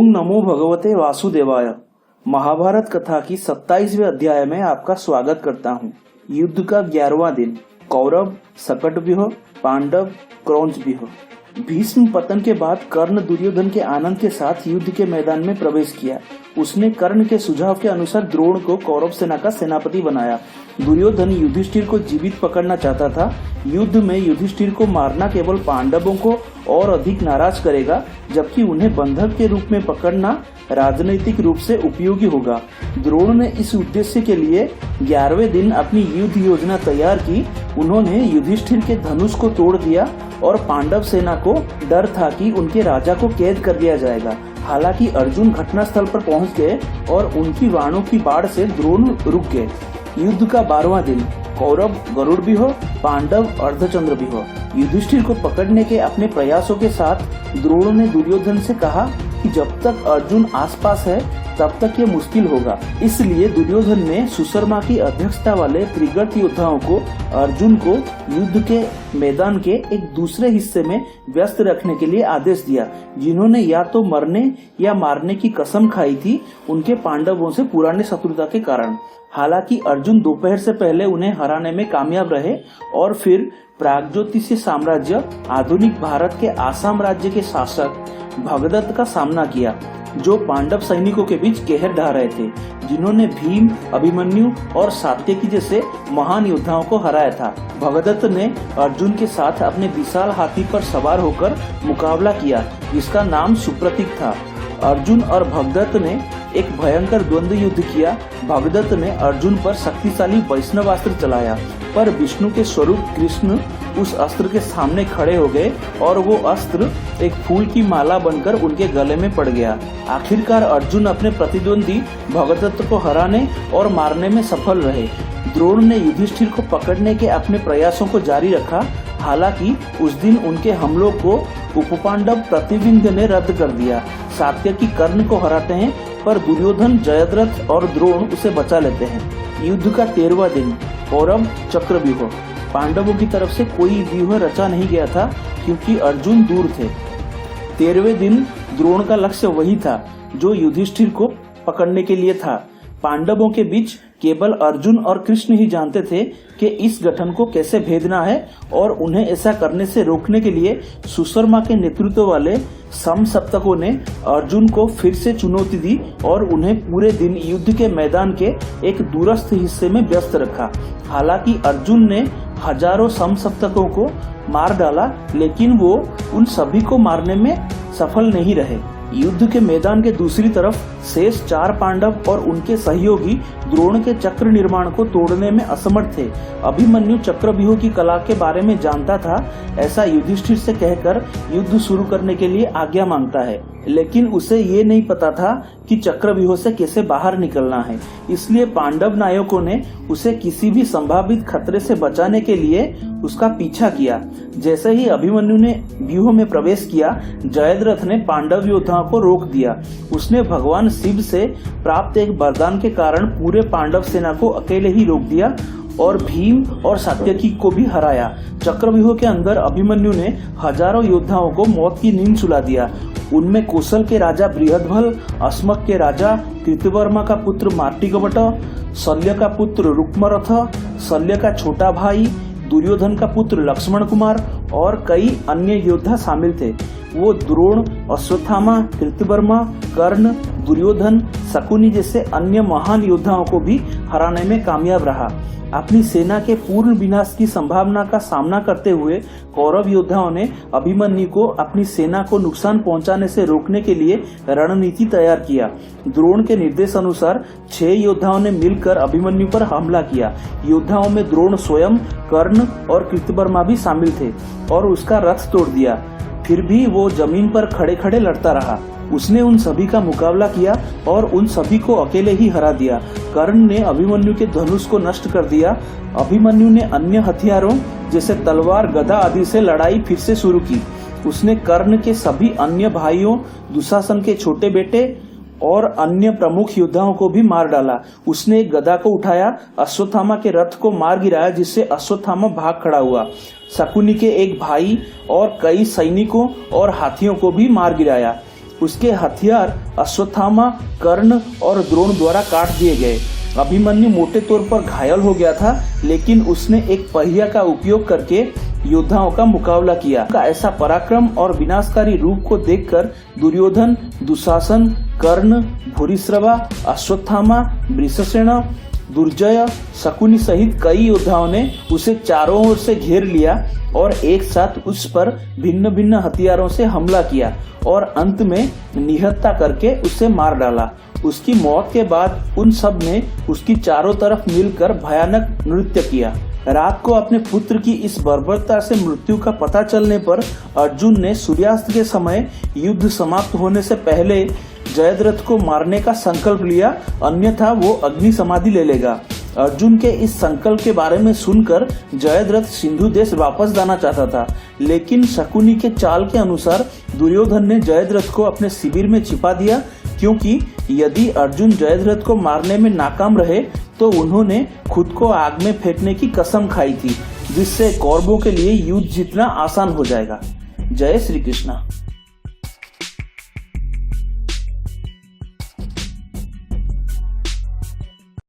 ओम नमो भगवते वासुदेवाय। महाभारत कथा की 27वें अध्याय में आपका स्वागत करता हूँ। युद्ध का 11वां दिन। कौरव सकटव्यूह, पांडव क्रौंचव्यूह। भीष्म पतन के बाद कर्ण दुर्योधन के आनंद के साथ युद्ध के मैदान में प्रवेश किया। उसने कर्ण के सुझाव के अनुसार द्रोण को कौरव सेना का सेनापति बनाया। दुर्योधन युधिष्ठिर को जीवित पकड़ना चाहता था। युद्ध में युधिष्ठिर को मारना केवल पांडवों को और अधिक नाराज करेगा, जबकि उन्हें बंधक के रूप में पकड़ना राजनीतिक रूप से उपयोगी होगा। द्रोण ने इस उद्देश्य के लिए 11वें दिन अपनी युद्ध योजना तैयार की। उन्होंने युधिष्ठिर के धनुष को तोड़ दिया और पांडव सेना को डर था कि उनके राजा को कैद कर लिया जाएगा। हालांकि अर्जुन घटनास्थल पर पहुंच गए और उनकी बाणों की बाढ़ से द्रोण रुक गए। युद्ध का 12वां दिन। कौरव गरुड़ व्यूह, पांडव अर्धचंद्र व्यूह। युधिष्ठिर को पकड़ने के अपने प्रयासों के साथ द्रोण ने दुर्योधन से कहा कि जब तक अर्जुन आसपास है तब तक ये मुश्किल होगा। इसलिए दुर्योधन ने सुशर्मा की अध्यक्षता वाले त्रिगर्त योद्धाओं को अर्जुन को युद्ध के मैदान के एक दूसरे हिस्से में व्यस्त रखने के लिए आदेश दिया, जिन्होंने या तो मरने या मारने की कसम खाई थी उनके पांडवों से पुरानी शत्रुता के कारण। हालांकि अर्जुन दोपहर से पहले उन्हें हराने में कामयाब रहे और फिर प्रागज्योतिषीय साम्राज्य आधुनिक भारत के आसाम राज्य के शासक भगदत्त का सामना किया, जो पांडव सैनिकों के बीच कहर ढा रहे थे, जिन्होंने भीम, अभिमन्यु और सात्यकी जैसे महान योद्धाओं को हराया था। भगदत्त ने अर्जुन के साथ अपने विशाल हाथी पर सवार होकर मुकाबला किया, जिसका नाम सुप्रतीक था। अर्जुन और भगदत्त ने एक भयंकर द्वंद्व युद्ध किया। भगदत्त ने अर्जुन पर शक्तिशाली वैष्णवास्त्र चलाया, पर विष्णु के स्वरूप कृष्ण उस अस्त्र के सामने खड़े हो गए और वो अस्त्र एक फूल की माला बनकर उनके गले में पड़ गया। आखिरकार अर्जुन अपने प्रतिद्वंदी भगदत्त को हराने और मारने में सफल रहे। द्रोण ने युधिष्ठिर को पकड़ने के अपने प्रयासों को जारी रखा। हालांकि उस दिन उनके हमलों को उपपांडव प्रतिविंध्य ने रद्द कर दिया। सात्यकी कर्ण को हराते हैं, पर दुर्योधन, जयद्रथ और द्रोण उसे बचा लेते हैं। युद्ध का 13वां दिन। कौरव चक्रव्यूह। पांडवों की तरफ से कोई व्यूह रचा नहीं गया था, क्योंकि अर्जुन दूर थे। 13वें दिन द्रोण का लक्ष्य वही था जो युधिष्ठिर को पकड़ने के लिए था। पांडवों के बीच केवल अर्जुन और कृष्ण ही जानते थे कि इस गठन को कैसे भेदना है, और उन्हें ऐसा करने से रोकने के लिए सुशर्मा के नेतृत्व वाले समसप्तकों ने अर्जुन को फिर से चुनौती दी और उन्हें पूरे दिन युद्ध के मैदान के एक दूरस्थ हिस्से में व्यस्त रखा। हालांकि अर्जुन ने हजारों समसप्तकों को मार डाला, लेकिन वो उन सभी को मारने में सफल नहीं रहे। युद्ध के मैदान के दूसरी तरफ शेष 4 पांडव और उनके सहयोगी द्रोण के चक्र निर्माण को तोड़ने में असमर्थ थे। अभिमन्यु चक्रव्यूह की कला के बारे में जानता था, ऐसा युधिष्ठिर से कहकर युद्ध शुरू करने के लिए आज्ञा मांगता है, लेकिन उसे ये नहीं पता था कि चक्रव्यूह से कैसे बाहर निकलना है। इसलिए पांडव नायकों ने उसे किसी भी संभावित खतरे से बचाने के लिए उसका पीछा किया। जैसे ही अभिमन्यु ने व्यूह में प्रवेश किया, जयद्रथ ने पांडव योद्धाओं को रोक दिया। उसने भगवान शिव से प्राप्त एक वरदान के कारण पूरे पांडव सेना को अकेले ही रोक दिया और भीम और सात्यकी को भी हराया। चक्रव्यूह के अंदर अभिमन्यु ने हजारों योद्धाओं को मौत की नींद सुला दिया। उनमें कौशल के राजा बृहद्बल, अस्मक के राजा कृतवर्मा का पुत्र मार्तिकवट, शल्य का पुत्र रुक्मरथ, शल्य का छोटा भाई दुर्योधन का पुत्र लक्ष्मण कुमार और कई अन्य योद्धा शामिल थे। वो द्रोण, अश्वत्थामा, कृतवर्मा, कर्ण, दुर्योधन, शकुनी जैसे अन्य महान योद्धाओं को भी हराने में कामयाब रहा। अपनी सेना के पूर्ण विनाश की संभावना का सामना करते हुए कौरव योद्धाओं ने अभिमन्यु को अपनी सेना को नुकसान पहुंचाने से रोकने के लिए रणनीति तैयार किया। द्रोण के निर्देश अनुसार 6 योद्धाओं ने मिलकर अभिमन्यु पर हमला किया। योद्धाओं में द्रोण स्वयं, कर्ण और कृतवर्मा भी शामिल थे और उसका रथ तोड़ दिया। फिर भी वो जमीन पर खड़े खड़े लड़ता रहा। उसने उन सभी का मुकाबला किया और उन सभी को अकेले ही हरा दिया। कर्ण ने अभिमन्यु के धनुष को नष्ट कर दिया। अभिमन्यु ने अन्य हथियारों जैसे तलवार, गदा आदि से लड़ाई फिर से शुरू की। उसने कर्ण के सभी अन्य भाइयों, दुशासन के छोटे बेटे और अन्य प्रमुख योद्धाओं को भी मार डाला। उसने एक गदा को उठाया, अश्वत्थामा के रथ को मार गिराया, जिससे अश्वत्थामा भाग खड़ा हुआ। शकुनी के एक भाई और कई सैनिकों और हाथियों को भी मार गिराया। उसके हथियार अश्वत्थामा, कर्ण और द्रोण द्वारा काट दिए गए। अभिमन्यु मोटे तौर पर घायल हो गया था, लेकिन उसने एक पहिया का उपयोग करके योद्धाओं का मुकाबला किया। का ऐसा पराक्रम और विनाशकारी रूप को देखकर दुर्योधन, दुशासन, कर्ण, भूरिश्रवा, अश्वत्थामा, वृषसेन, दुर्जय, शकुनी सहित कई योद्धाओं ने उसे चारों ओर से घेर लिया और एक साथ उस पर भिन्न भिन्न हथियारों से हमला किया और अंत में निहत्था करके उसे मार डाला। उसकी मौत के बाद उन सब ने उसकी चारों तरफ मिलकर भयानक नृत्य किया। रात को अपने पुत्र की इस बर्बरता से मृत्यु का पता चलने पर अर्जुन ने सूर्यास्त के समय युद्ध समाप्त होने से पहले जयद्रथ को मारने का संकल्प लिया, अन्यथा वो अग्नि समाधि ले लेगा। अर्जुन के इस संकल्प के बारे में सुनकर जयद्रथ सिंधु देश वापस जाना चाहता था, लेकिन शकुनी के चाल के अनुसार दुर्योधन ने जयद्रथ को अपने शिविर में छिपा दिया, क्योंकि यदि अर्जुन जयद्रथ को मारने में नाकाम रहे तो उन्होंने खुद को आग में फेंकने की कसम खाई थी, जिससे कौरवों के लिए युद्ध जीतना आसान हो जाएगा। जय श्री कृष्ण।